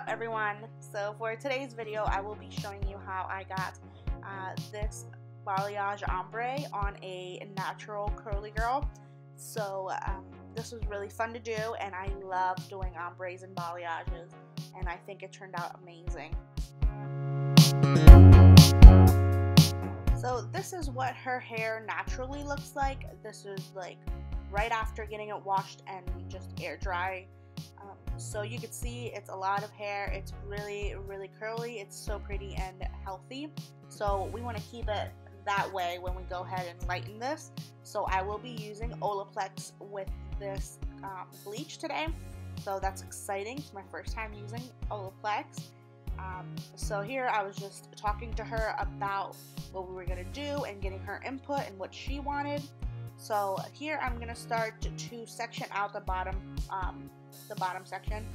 everyone? So for today's video I will be showing you how I got this balayage ombre on a natural curly girl. So this was really fun to do, and I love doing ombres and balayages, and I think it turned out amazing. So this is what her hair naturally looks like. This is like right after getting it washed and just air dry. So you can see it's a lot of hair. It's really curly. It's so pretty and healthy. So we want to keep it that way when we go ahead and lighten this. So I will be using Olaplex with this bleach today. So that's exciting. It's my first time using Olaplex. So here I was just talking to her about what we were going to do and getting her input and what she wanted. So here I'm going to start to section out the bottom section.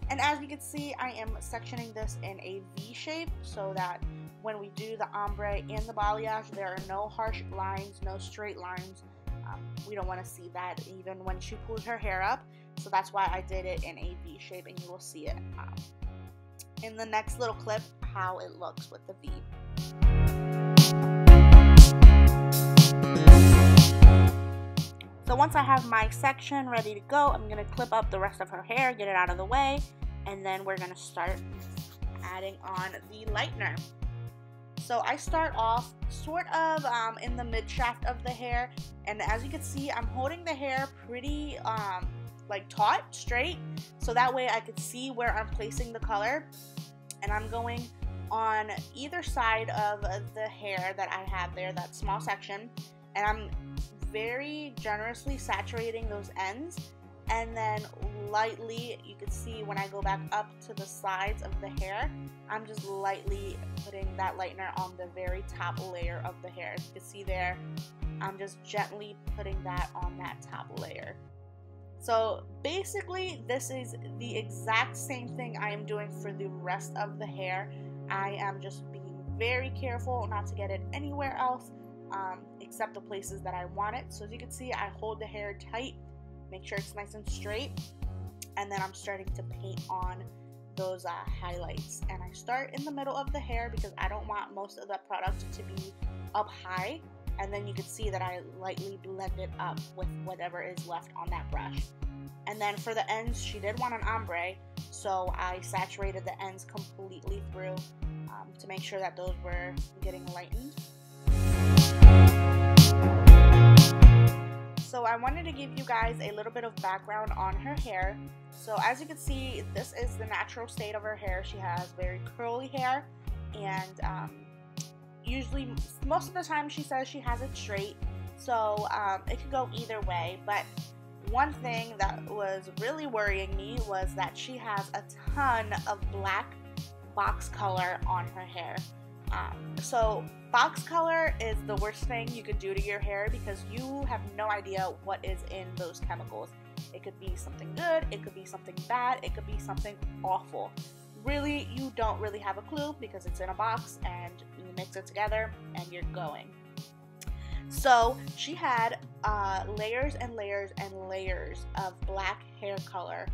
And as you can see, I am sectioning this in a V shape so that when we do the ombre and the balayage, there are no harsh lines, no straight lines. We don't want to see that even when she pulls her hair up. So that's why I did it in a V shape, and you will see it in the next little clip how it looks with the V. So once I have my section ready to go, I'm going to clip up the rest of her hair, get it out of the way, and then we're going to start adding on the lightener. So I start off sort of in the mid shaft of the hair, and as you can see, I'm holding the hair pretty like taut, straight, so that way I could see where I'm placing the color. And I'm going on either side of the hair that I have there, that small section, and I'm very generously saturating those ends, and then lightly, you can see when I go back up to the sides of the hair, I'm just lightly putting that lightener on the very top layer of the hair. As you can see there, I'm just gently putting that on that top layer. So basically, this is the exact same thing I am doing for the rest of the hair. I am just being very careful not to get it anywhere else except the places that I want it. So as you can see, I hold the hair tight, make sure it's nice and straight, and then I'm starting to paint on those highlights. And I start in the middle of the hair because I don't want most of the product to be up high. And then you can see that I lightly blend it up with whatever is left on that brush. And then for the ends, she did want an ombre, so I saturated the ends completely through to make sure that those were getting lightened. So I wanted to give you guys a little bit of background on her hair. So as you can see, this is the natural state of her hair. She has very curly hair, and usually, most of the time she says she has it straight, so it could go either way. But one thing that was really worrying me was that she has a ton of black box color on her hair. So box color is the worst thing you could do to your hair because you have no idea what is in those chemicals. It could be something good, it could be something bad, it could be something awful. Really, you don't really have a clue because it's in a box and you mix it together and you're going. So she had layers and layers and layers of black hair color,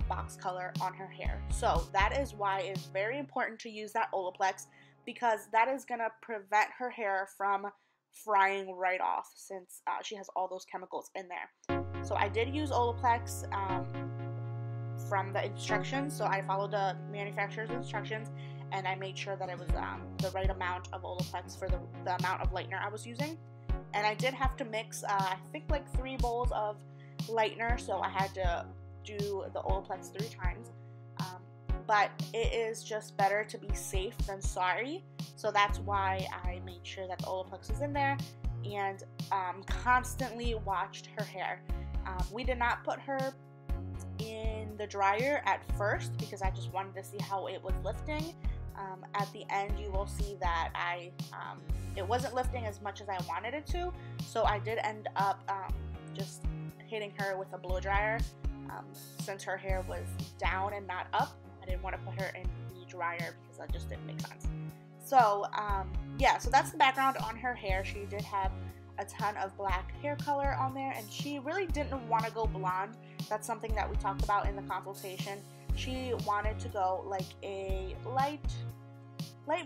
box color on her hair. So that is why it's very important to use that Olaplex, because that is going to prevent her hair from frying right off since she has all those chemicals in there. So I did use Olaplex from the instructions, so I followed the manufacturer's instructions, and I made sure that it was the right amount of Olaplex for the amount of lightener I was using. And I did have to mix, I think like 3 bowls of lightener, so I had to do the Olaplex 3 times. But it is just better to be safe than sorry, so that's why I made sure that the Olaplex was in there, and constantly watched her hair. We did not put her in the dryer at first because I just wanted to see how it was lifting. At the end, you will see that it wasn't lifting as much as I wanted it to, so I did end up just hitting her with a blow dryer since her hair was down and not up. I didn't want to put her in the dryer because that just didn't make sense. So yeah, so that's the background on her hair. She did have a ton of black hair color on there, and she really didn't want to go blonde. That's something that we talked about in the consultation. she wanted to go like a light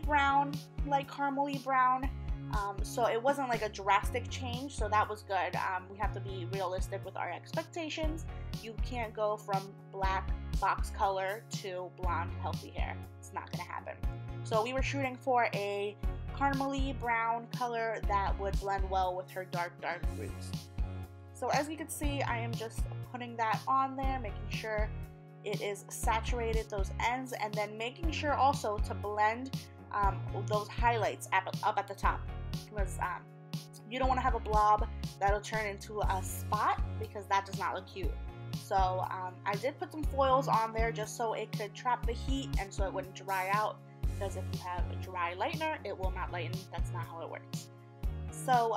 brown, light caramely brown. So it wasn't like a drastic change, so that was good. We have to be realistic with our expectations. You can't go from black box color to blonde healthy hair. It's not gonna happen. So we were shooting for a caramely brown color that would blend well with her dark roots. So as you can see, I am just putting that on there, making sure it is saturated, those ends, and then making sure also to blend those highlights up at the top, because you don't want to have a blob that'll turn into a spot, because that does not look cute. So I did put some foils on there just so it could trap the heat and so it wouldn't dry out, because if you have a dry lightener, it will not lighten. That's not how it works. So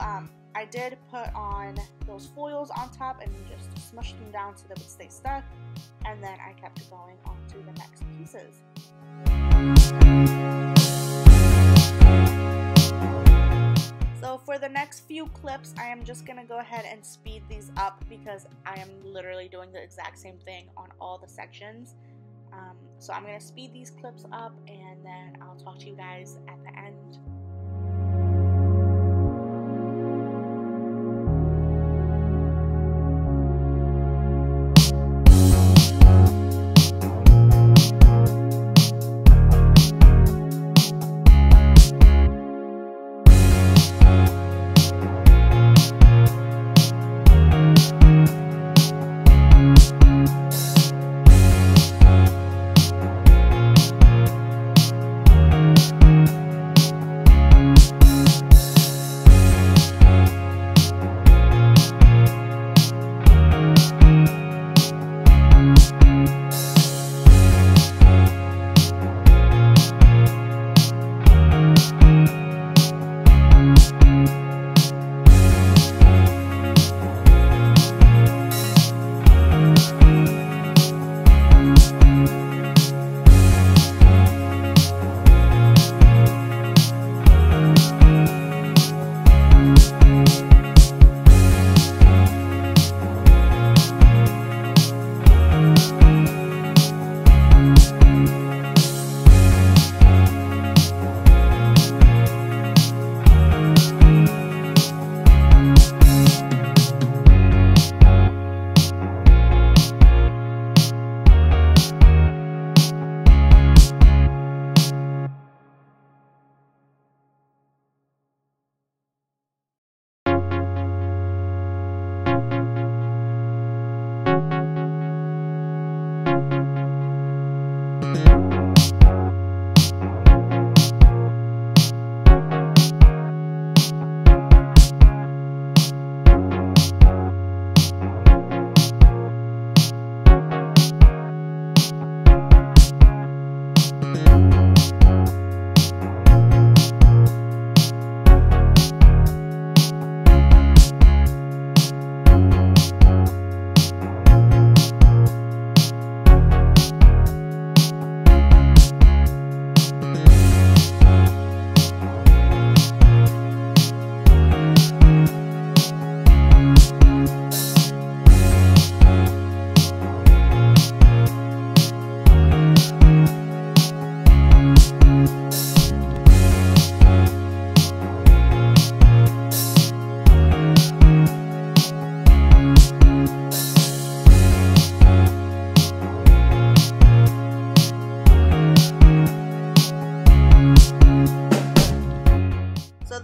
I did put on those foils on top and just smushed them down so they would stay stuck, and then I kept going on to the next pieces. So for the next few clips, I am just gonna go ahead and speed these up because I am literally doing the exact same thing on all the sections. So I'm gonna speed these clips up, and then I'll talk to you guys at the end.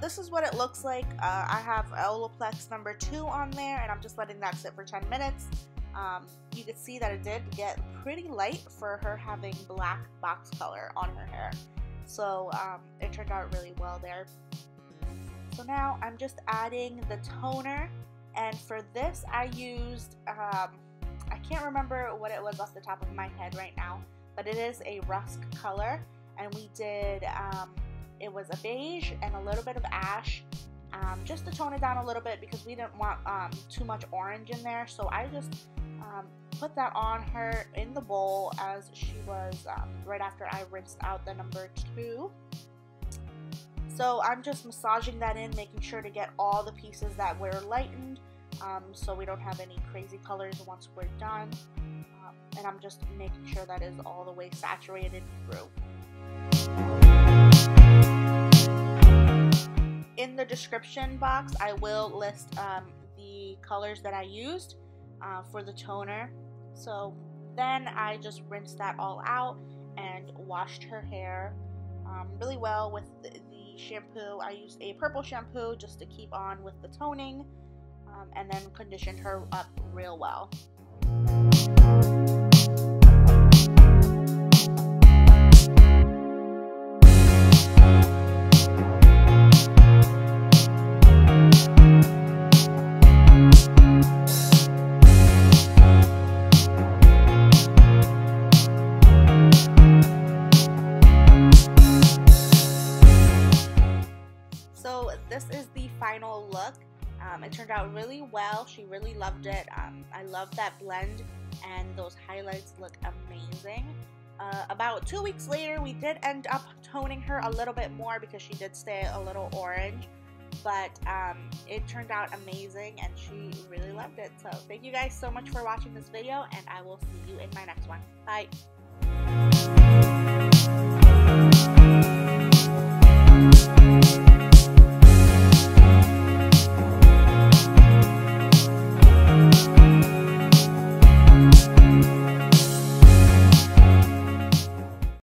This is what it looks like. I have Olaplex number 2 on there, and I'm just letting that sit for 10 minutes. You can see that it did get pretty light for her having black box color on her hair. So it turned out really well there. So now I'm just adding the toner, and for this I used, I can't remember what it was off the top of my head right now, but it is a Rusk color, and we did, it was a beige and a little bit of ash, just to tone it down a little bit because we didn't want too much orange in there. So I just put that on her in the bowl as she was right after I rinsed out the number 2. So I'm just massaging that in, making sure to get all the pieces that were lightened, so we don't have any crazy colors once we're done. and I'm just making sure that is all the way saturated through. In the description box, I will list the colors that I used for the toner. So then I just rinsed that all out and washed her hair really well with the shampoo. I used a purple shampoo just to keep on with the toning, and then conditioned her up real well. So this is the final look. It turned out really well. She really loved it. I love that blend, and those highlights look amazing. About 2 weeks later, we did end up toning her a little bit more because she did stay a little orange, but it turned out amazing and she really loved it. So thank you guys so much for watching this video, and I will see you in my next one. Bye.